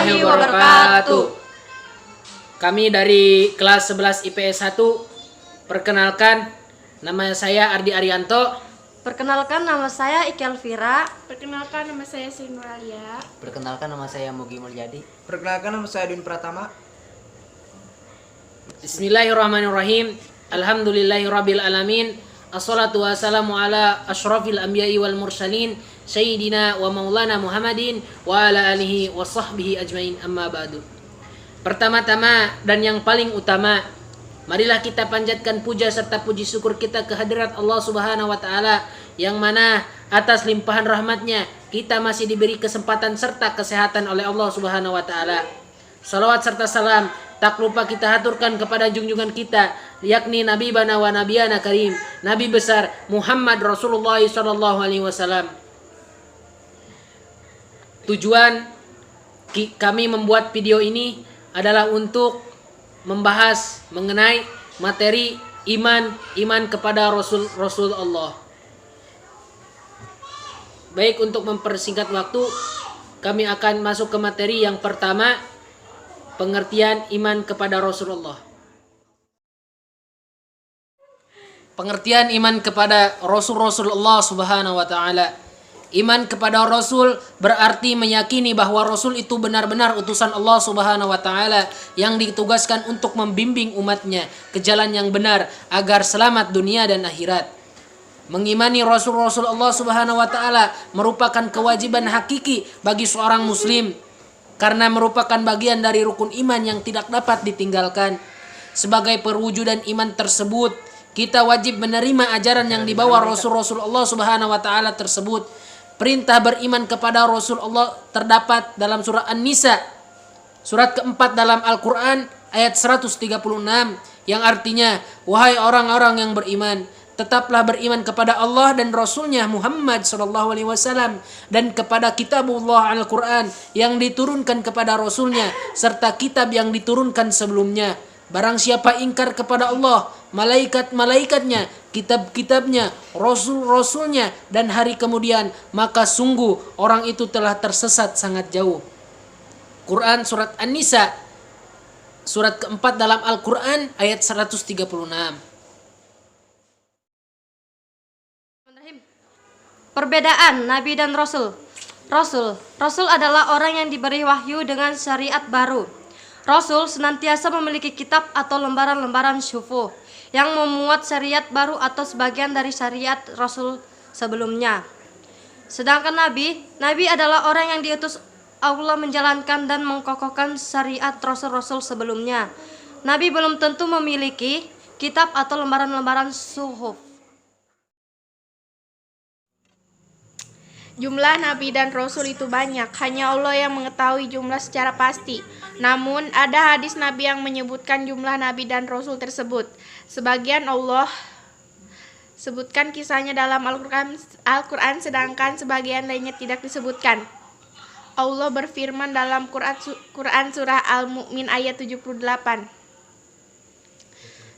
warahmatullahi wabarakatuh. Kami dari kelas 11 IPS 1. Perkenalkan, nama saya Ardi Arianto. Perkenalkan, nama saya Iki Elvira. Perkenalkan, nama saya Sri Nuralia. Perkenalkan, nama saya Mugi Mulyadi. Perkenalkan, nama saya Dun Pratama. Bismillahirrahmanirrahim. Alhamdulillahirabbil alamin. Assalatu wassalamu ala asyrafil anbiya'i wal mursalin sayyidina wa maulana Muhammadin wa ala alihi wa sahbihi ajmain, amma ba'du. Pertama-tama dan yang paling utama, marilah kita panjatkan puja serta puji syukur kita kehadirat Allah Subhanahu wa taala, yang mana atas limpahan rahmatnya kita masih diberi kesempatan serta kesehatan oleh Allah Subhanahu wa taala. Salawat serta salam tak lupa kita haturkan kepada junjungan kita, yakni Nabi bana wa nabiyana karim, Nabi besar Muhammad Rasulullah sallallahu alaihi wasallam. Tujuan kami membuat video ini adalah untuk membahas mengenai materi iman kepada Rasul Allah. Baik, untuk mempersingkat waktu, kami akan masuk ke materi yang pertama, pengertian iman kepada Rasulullah. Pengertian iman kepada Rasulullah Subhanahu wa taala. Iman kepada Rasul berarti meyakini bahwa Rasul itu benar-benar utusan Allah Subhanahu wa taala yang ditugaskan untuk membimbing umatnya ke jalan yang benar agar selamat dunia dan akhirat. Mengimani Rasul Allah Subhanahu wa taala merupakan kewajiban hakiki bagi seorang muslim, karena merupakan bagian dari rukun iman yang tidak dapat ditinggalkan. Sebagai perwujudan iman tersebut, kita wajib menerima ajaran yang dibawa Rasul Allah Subhanahu wa taala tersebut. Perintah beriman kepada Rasul Allah terdapat dalam surah An-Nisa, surat keempat dalam Al-Quran, ayat 136, yang artinya, wahai orang-orang yang beriman, tetaplah beriman kepada Allah dan Rasulnya Muhammad SAW, dan kepada kitabullah Al-Quran yang diturunkan kepada Rasulnya, serta kitab yang diturunkan sebelumnya. Barang siapa ingkar kepada Allah, malaikat-malaikatnya, kitab-kitabnya, rasul-rasulnya, dan hari kemudian, maka sungguh orang itu telah tersesat sangat jauh. Quran surat An-Nisa, surat keempat dalam Al-Quran, ayat 136. Perbedaan Nabi dan Rasul. Rasul adalah orang yang diberi wahyu dengan syariat baru. Rasul senantiasa memiliki kitab atau lembaran-lembaran syufu yang memuat syariat baru atau sebagian dari syariat Rasul sebelumnya. Sedangkan Nabi adalah orang yang diutus Allah menjalankan dan mengkokohkan syariat Rasul-Rasul sebelumnya. Nabi belum tentu memiliki kitab atau lembaran-lembaran suhuf. Jumlah Nabi dan Rasul itu banyak, hanya Allah yang mengetahui jumlah secara pasti. Namun, ada hadis Nabi yang menyebutkan jumlah Nabi dan Rasul tersebut. Sebagian Allah sebutkan kisahnya dalam Al-Quran, sedangkan sebagian lainnya tidak disebutkan. Allah berfirman dalam Quran surah Al-Mu'min ayat 78.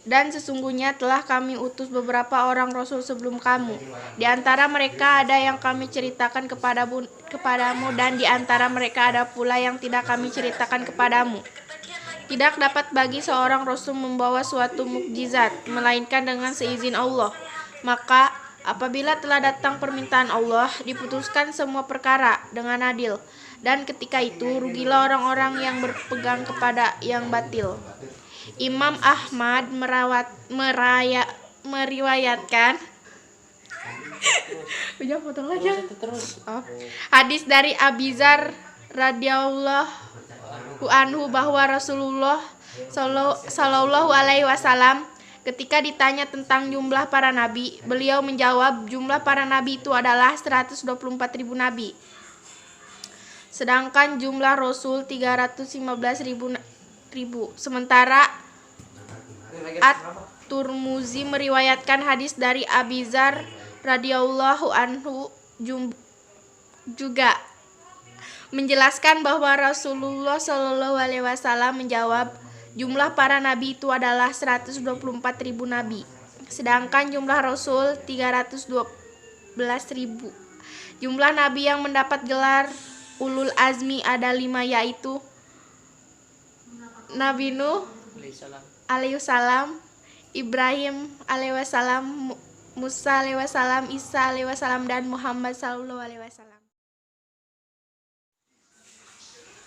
Dan sesungguhnya telah kami utus beberapa orang Rasul sebelum kamu. Di antara mereka ada yang kami ceritakan kepadamu, dan di antara mereka ada pula yang tidak kami ceritakan kepadamu. Tidak dapat bagi seorang Rasul membawa suatu mukjizat, melainkan dengan seizin Allah. Maka apabila telah datang permintaan Allah, diputuskan semua perkara dengan adil. Dan ketika itu rugilah orang-orang yang berpegang kepada yang batil. Imam Ahmad meriwayatkan hadis dari Abizar radhiyallahu anhu bahwa Rasulullah sallallahu alaihi wasallam ketika ditanya tentang jumlah para nabi, beliau menjawab jumlah para nabi itu adalah 124.000 nabi. Sedangkan jumlah Rasul 315.000. Sementara At-Turmuzi meriwayatkan hadis dari Abizar radhiyallahu anhu juga menjelaskan bahwa Rasulullah Shallallahu alaihi wasallam menjawab jumlah para nabi itu adalah 124.000 nabi, sedangkan jumlah Rasul 312.000. Jumlah nabi yang mendapat gelar Ulul Azmi ada 5, yaitu Nabi Nuh alaihissalam, Ibrahim alaihissalam, Musa alaihissalam, Isa alaihissalam, dan Muhammad sallallahu alaihi wasallam.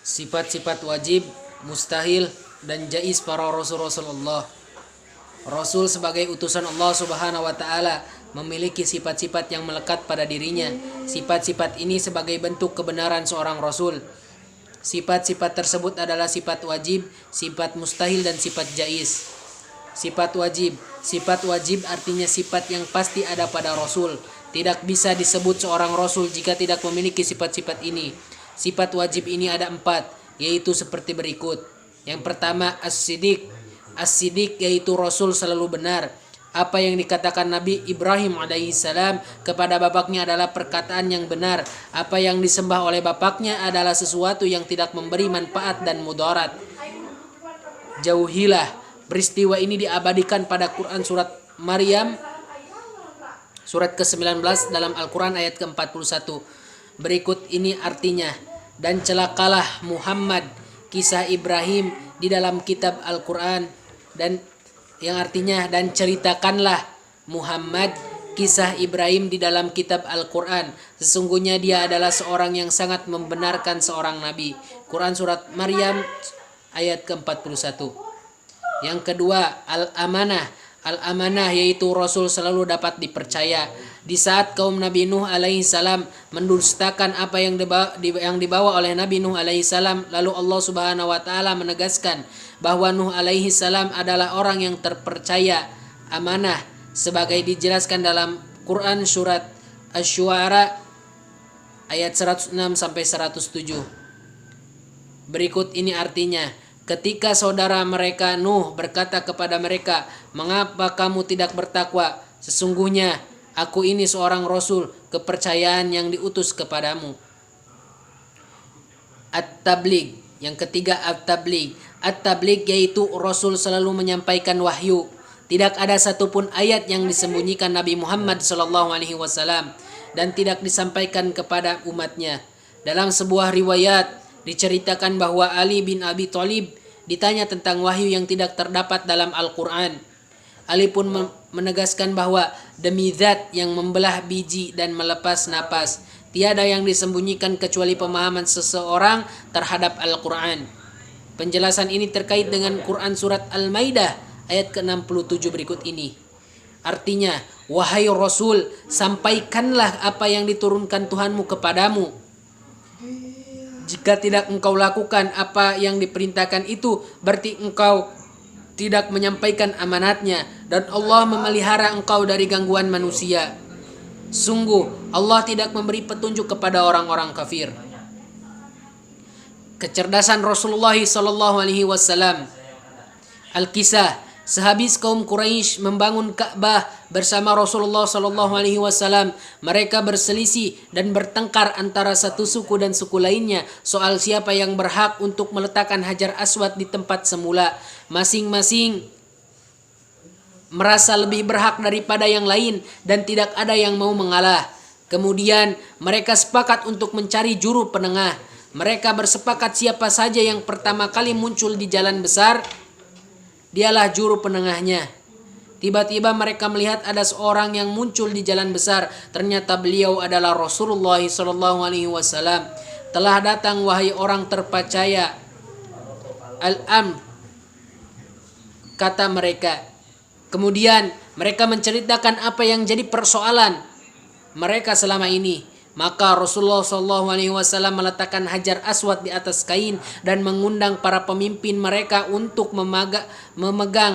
Sifat-sifat wajib, mustahil, dan jaiz para rasul-rasul Allah. Rasul sebagai utusan Allah Subhanahu wa taala memiliki sifat-sifat yang melekat pada dirinya. Sifat-sifat ini sebagai bentuk kebenaran seorang rasul. Sifat-sifat tersebut adalah sifat wajib, sifat mustahil, dan sifat jaiz. Sifat wajib artinya sifat yang pasti ada pada rasul. Tidak bisa disebut seorang rasul jika tidak memiliki sifat-sifat ini. Sifat wajib ini ada 4, yaitu seperti berikut. Yang pertama, as-siddiq. As-siddiq yaitu rasul selalu benar. Apa yang dikatakan Nabi Ibrahim alaihissalam kepada bapaknya adalah perkataan yang benar. Apa yang disembah oleh bapaknya adalah sesuatu yang tidak memberi manfaat dan mudarat. Jauhilah. Peristiwa ini diabadikan pada Quran surat Maryam surat ke-19 dalam Al-Quran ayat ke-41. Berikut ini artinya, dan celakalah Muhammad, kisah Ibrahim di dalam kitab Al-Quran, dan yang artinya, dan ceritakanlah Muhammad kisah Ibrahim di dalam kitab Al-Quran. Sesungguhnya dia adalah seorang yang sangat membenarkan seorang nabi. Quran surat Maryam ayat ke-41. Yang kedua, al-amanah. Al-amanah yaitu Rasul selalu dapat dipercaya. Di saat kaum Nabi Nuh alaihissalam mendustakan apa yang dibawa oleh Nabi Nuh alaihissalam, lalu Allah Subhanahu wa taala menegaskan bahwa Nuh alaihissalam adalah orang yang terpercaya, amanah, sebagai dijelaskan dalam Quran surat Asy-Syu'ara ayat 106 sampai 107. Berikut ini artinya, ketika saudara mereka Nuh berkata kepada mereka, "Mengapa kamu tidak bertakwa? Sesungguhnya aku ini seorang rasul kepercayaan yang diutus kepadamu." At-tabligh. Yang ketiga, at-tabligh. At-tabligh yaitu Rasul selalu menyampaikan wahyu. Tidak ada satupun ayat yang disembunyikan Nabi Muhammad SAW dan tidak disampaikan kepada umatnya. Dalam sebuah riwayat diceritakan bahwa Ali bin Abi Thalib ditanya tentang wahyu yang tidak terdapat dalam Al-Quran. Ali pun menegaskan bahwa demi zat yang membelah biji dan melepas napas, tiada yang disembunyikan kecuali pemahaman seseorang terhadap Al-Quran. Penjelasan ini terkait dengan Quran surat Al-Maidah ayat ke-67 berikut ini. Artinya, wahai Rasul, sampaikanlah apa yang diturunkan Tuhanmu kepadamu. Jika tidak engkau lakukan apa yang diperintahkan itu, berarti engkau tidak menyampaikan amanatnya, dan Allah memelihara engkau dari gangguan manusia. Sungguh Allah tidak memberi petunjuk kepada orang-orang kafir. Kecerdasan Rasulullah SAW. Al-Kisah. Sehabis kaum Quraisy membangun Ka'bah bersama Rasulullah SAW, mereka berselisih dan bertengkar antara satu suku dan suku lainnya soal siapa yang berhak untuk meletakkan Hajar Aswad di tempat semula. Masing-masing merasa lebih berhak daripada yang lain dan tidak ada yang mau mengalah. Kemudian mereka sepakat untuk mencari juru penengah. Mereka bersepakat siapa saja yang pertama kali muncul di jalan besar, dialah juru penengahnya. Tiba-tiba mereka melihat ada seorang yang muncul di jalan besar. Ternyata beliau adalah Rasulullah SAW. Telah datang wahai orang terpercaya. Al-am, kata mereka. Kemudian mereka menceritakan apa yang jadi persoalan mereka selama ini. Maka Rasulullah SAW meletakkan Hajar Aswad di atas kain dan mengundang para pemimpin mereka untuk memegang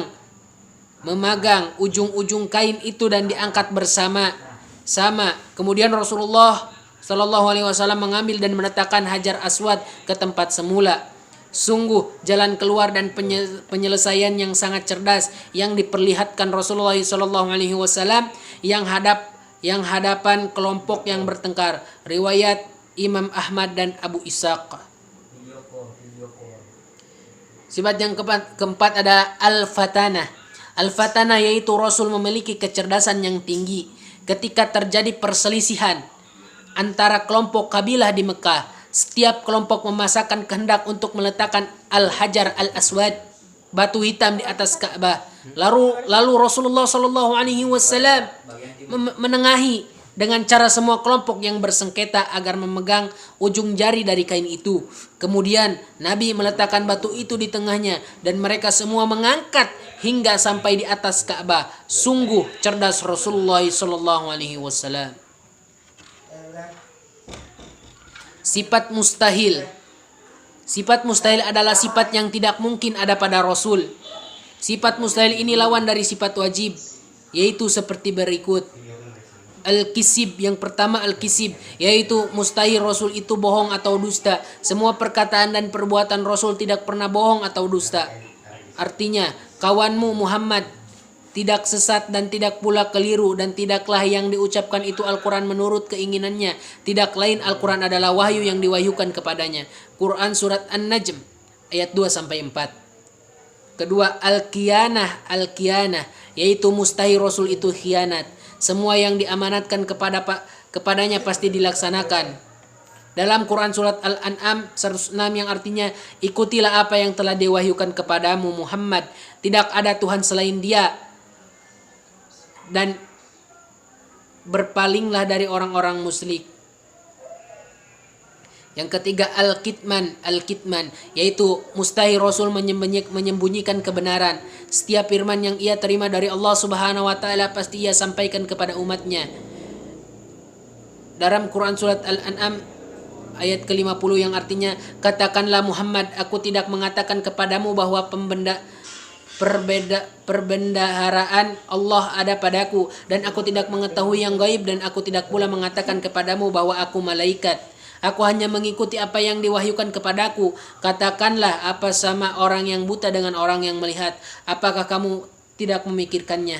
ujung-ujung kain itu dan diangkat bersama-sama. Kemudian Rasulullah SAW mengambil dan meletakkan Hajar Aswad ke tempat semula. Sungguh jalan keluar dan penyelesaian yang sangat cerdas yang diperlihatkan Rasulullah SAW yang hadapan kelompok yang bertengkar. Riwayat Imam Ahmad dan Abu Ishaq. Sifat yang keempat ada al-fatanah. Al-fatanah yaitu Rasul memiliki kecerdasan yang tinggi. Ketika terjadi perselisihan antara kelompok kabilah di Mekah, setiap kelompok memasakkan kehendak untuk meletakkan al-hajar al-aswad, batu hitam di atas Ka'bah. Lalu Rasulullah Shallallahu Alaihi Wasallam menengahi dengan cara semua kelompok yang bersengketa agar memegang ujung jari dari kain itu. Kemudian Nabi meletakkan batu itu di tengahnya dan mereka semua mengangkat hingga sampai di atas Ka'bah. Sungguh cerdas Rasulullah Shallallahu Alaihi Wasallam. Sifat mustahil. Sifat mustahil adalah sifat yang tidak mungkin ada pada Rasul. Sifat mustahil ini lawan dari sifat wajib, yaitu seperti berikut. Al-kisib, yang pertama al-kisib, yaitu mustahil Rasul itu bohong atau dusta. Semua perkataan dan perbuatan Rasul tidak pernah bohong atau dusta. Artinya, kawanmu Muhammad tidak sesat dan tidak pula keliru, dan tidaklah yang diucapkan itu Al-Quran menurut keinginannya. Tidak lain Al-Quran adalah wahyu yang diwahyukan kepadanya. Quran surat An-Najm ayat 2-4. Kedua, al-kiyanah, yaitu mustahil Rasul itu khianat. Semua yang diamanatkan kepadanya pasti dilaksanakan. Dalam Quran surat Al-An'am 106 yang artinya, ikutilah apa yang telah diwahyukan kepadamu Muhammad. Tidak ada Tuhan selain Dia. Dan berpalinglah dari orang-orang musyrik. Yang ketiga al-kitman, yaitu mustahil Rasul menyembunyikan kebenaran. Setiap firman yang ia terima dari Allah Subhanahu wa taala pasti ia sampaikan kepada umatnya. Dalam Quran surat Al-An'am ayat ke-50 yang artinya, katakanlah Muhammad, aku tidak mengatakan kepadamu bahwa perbendaharaan Allah ada padaku, dan aku tidak mengetahui yang gaib, dan aku tidak pula mengatakan kepadamu bahwa aku malaikat. Aku hanya mengikuti apa yang diwahyukan kepadaku. Katakanlah, apa sama orang yang buta dengan orang yang melihat? Apakah kamu tidak memikirkannya?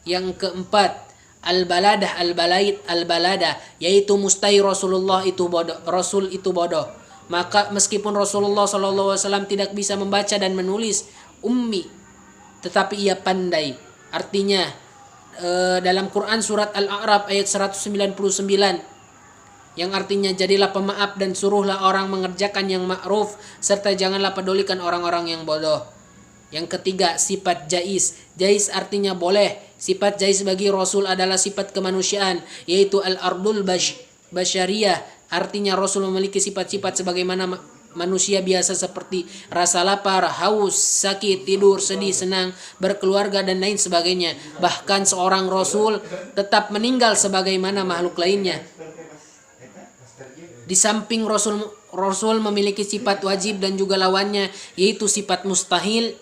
Yang keempat, al-baladah, yaitu mustahil Rasulullah itu bodoh. Rasul itu bodoh. Maka meskipun Rasulullah SAW tidak bisa membaca dan menulis, ummi, tetapi ia pandai. Artinya dalam Quran surat Al-A'raf ayat 199 yang artinya, jadilah pemaaf dan suruhlah orang mengerjakan yang ma'ruf, serta janganlah pedulikan orang-orang yang bodoh. Yang ketiga, sifat jais. Jais artinya boleh. Sifat jais bagi Rasul adalah sifat kemanusiaan, yaitu al-ardul basyariyah. Artinya Rasul memiliki sifat-sifat sebagaimana manusia biasa, seperti rasa lapar, haus, sakit, tidur, sedih, senang, berkeluarga, dan lain sebagainya. Bahkan seorang Rasul tetap meninggal sebagaimana makhluk lainnya. Di samping Rasul memiliki sifat wajib dan juga lawannya, yaitu sifat mustahil,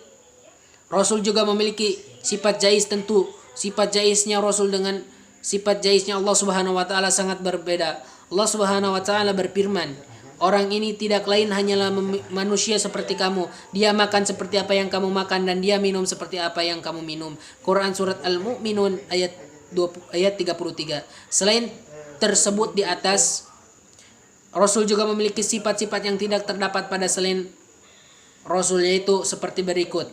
Rasul juga memiliki sifat jais. Tentu sifat jaisnya Rasul dengan sifat jaisnya Allah Subhanahu wa taala sangat berbeda. Allah Subhanahu wa taala berfirman, orang ini tidak lain hanyalah manusia seperti kamu. Dia makan seperti apa yang kamu makan, dan dia minum seperti apa yang kamu minum. Quran surat Al-Mu'minun ayat 33. Selain tersebut di atas, Rasul juga memiliki sifat-sifat yang tidak terdapat pada selain Rasul, yaitu seperti berikut.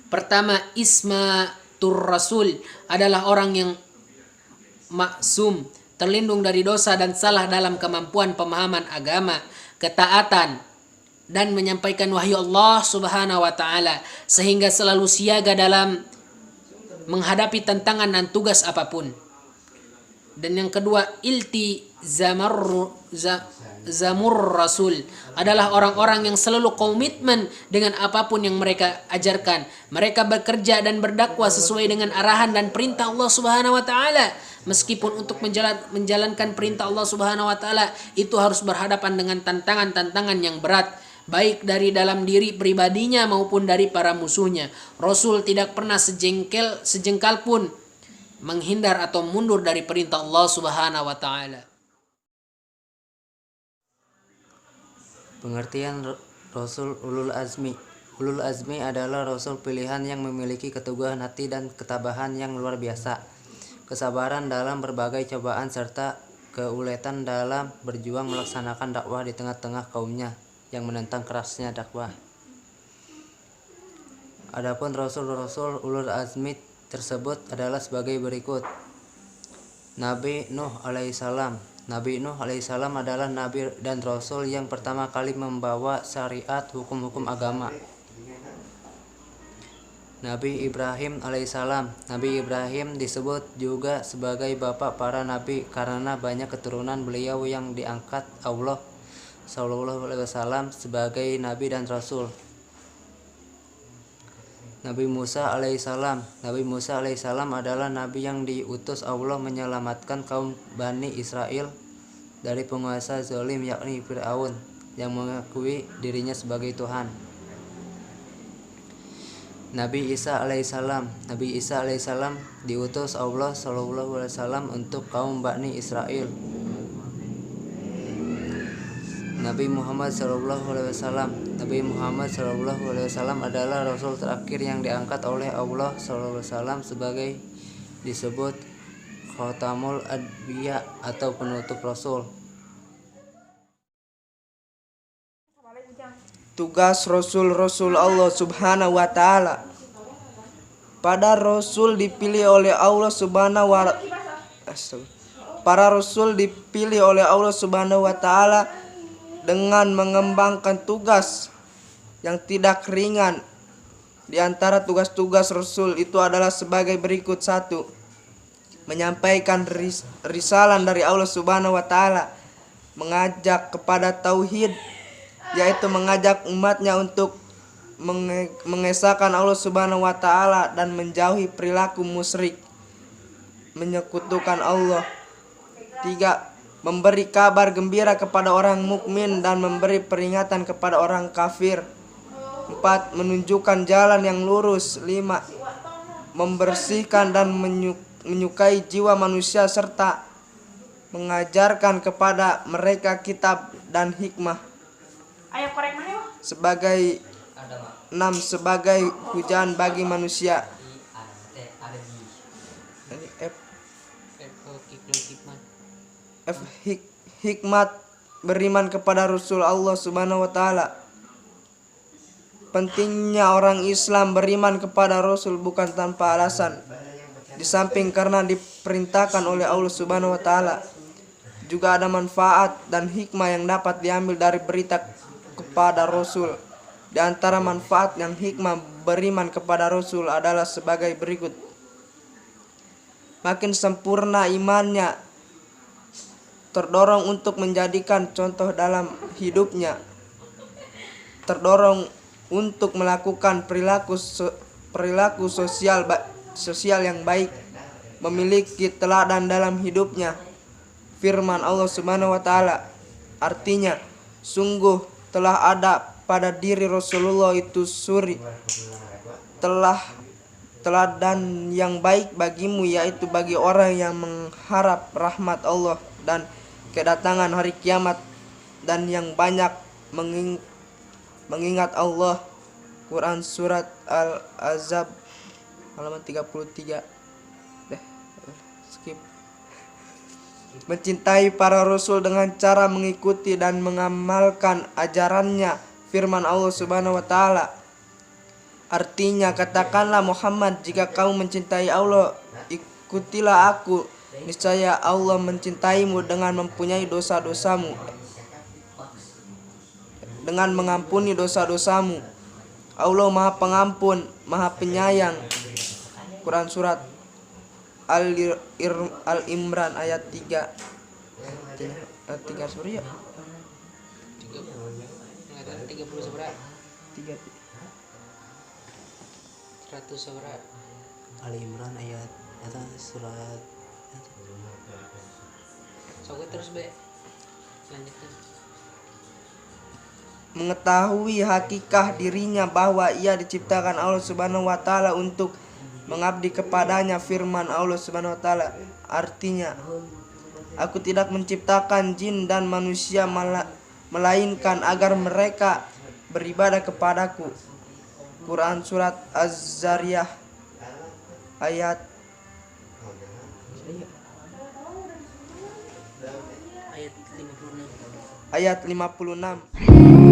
Pertama, ismatur Rasul adalah orang yang maksum, terlindung dari dosa dan salah dalam kemampuan pemahaman agama, ketaatan, dan menyampaikan wahyu Allah Subhanahu wa taala, sehingga selalu siaga dalam menghadapi tantangan dan tugas apapun. Dan yang kedua, zamur Rasul adalah orang-orang yang selalu komitmen dengan apapun yang mereka ajarkan. Mereka bekerja dan berdakwah sesuai dengan arahan dan perintah Allah Subhanahu wa taala. Meskipun untuk menjalankan perintah Allah Subhanahu wa taala itu harus berhadapan dengan tantangan-tantangan yang berat, baik dari dalam diri pribadinya maupun dari para musuhnya. Rasul tidak pernah sejengkal pun menghindar atau mundur dari perintah Allah Subhanahu wa taala. Pengertian Rasul Ulul Azmi. Ulul Azmi adalah Rasul pilihan yang memiliki keteguhan hati dan ketabahan yang luar biasa, kesabaran dalam berbagai cobaan, serta keuletan dalam berjuang melaksanakan dakwah di tengah-tengah kaumnya yang menentang kerasnya dakwah. Adapun Rasul-Rasul Ulul Azmi tersebut adalah sebagai berikut. Nabi Nuh alaihissalam. Nabi Nuh alaihissalam adalah nabi dan rasul yang pertama kali membawa syariat hukum-hukum agama. Nabi Ibrahim alaihissalam. Nabi Ibrahim disebut juga sebagai bapak para nabi karena banyak keturunan beliau yang diangkat Allah SAW sebagai nabi dan rasul. Nabi Musa alaihissalam. Nabi Musa alaihissalam adalah nabi yang diutus Allah menyelamatkan kaum Bani Israel dari penguasa zalim yakni Fir'aun yang mengakui dirinya sebagai Tuhan. Nabi Isa alaihissalam. Nabi Isa alaihissalam diutus Allah SAW untuk kaum Bani Israel. Nabi Muhammad SAW. Nabi Muhammad SAW adalah rasul terakhir yang diangkat oleh Allah SAW sebagai disebut Khatamul Anbiya atau penutup rasul. Tugas Rasul-Rasul Allah Subhanahu wa Ta'ala. Para Rasul dipilih oleh Allah Subhanahu wa Ta'ala dengan mengembangkan tugas yang tidak ringan. Di antara tugas-tugas Rasul itu adalah sebagai berikut: 1. Menyampaikan risalah dari Allah Subhanahu wa Ta'ala, mengajak kepada tauhid, yaitu mengajak umatnya untuk mengesahkan Allah Subhanahu wa Ta'ala dan menjauhi perilaku musyrik, menyekutukan Allah. 3. Memberi kabar gembira kepada orang mukmin dan memberi peringatan kepada orang kafir. 4. Menunjukkan jalan yang lurus. 5. Membersihkan dan menyukai jiwa manusia serta mengajarkan kepada mereka kitab dan hikmah. Sebagai 6. Sebagai hujan bagi manusia. Hikmat beriman kepada Rasul Allah Subhanahu wa Ta'ala. Pentingnya orang Islam beriman kepada Rasul bukan tanpa alasan. Di samping karena diperintahkan oleh Allah Subhanahu wa Ta'ala, juga ada manfaat dan hikmah yang dapat diambil dari berita kepada Rasul. Di antara manfaat yang hikmah beriman kepada Rasul adalah sebagai berikut: makin sempurna imannya, terdorong untuk menjadikan contoh dalam hidupnya, terdorong untuk melakukan perilaku sosial yang baik, memiliki teladan dalam hidupnya. Firman Allah Subhanahu wa Ta'ala artinya, sungguh telah ada pada diri Rasulullah itu suri teladan yang baik bagimu, yaitu bagi orang yang mengharap rahmat Allah dan kedatangan hari kiamat dan yang banyak mengingat Allah. Quran surat Al-Ahzab halaman 33. Skip. Mencintai para rasul dengan cara mengikuti dan mengamalkan ajarannya. Firman Allah Subhanahu wa Ta'ala artinya, katakanlah Muhammad, jika kamu mencintai Allah, ikutilah aku, niscaya Allah mencintaimu dengan mempunyai dosa-dosamu, dengan mengampuni dosa-dosamu. Allah Maha Pengampun, Maha Penyayang. Quran surat Al-Imran ayat 3. 3 surya. 30 seberat. 3. 100 seberat. Ali Imran ayat surat. Soalnya terus be. Lanjutkan. Mengetahui hakikah dirinya bahwa ia diciptakan Allah Subhanahu wa Ta'ala untuk mengabdi kepadanya. Firman Allah Subhanahu wa Ta'ala artinya, aku tidak menciptakan jin dan manusia melainkan agar mereka beribadah kepadaku. Quran surat Az-Zariyah ayat 56.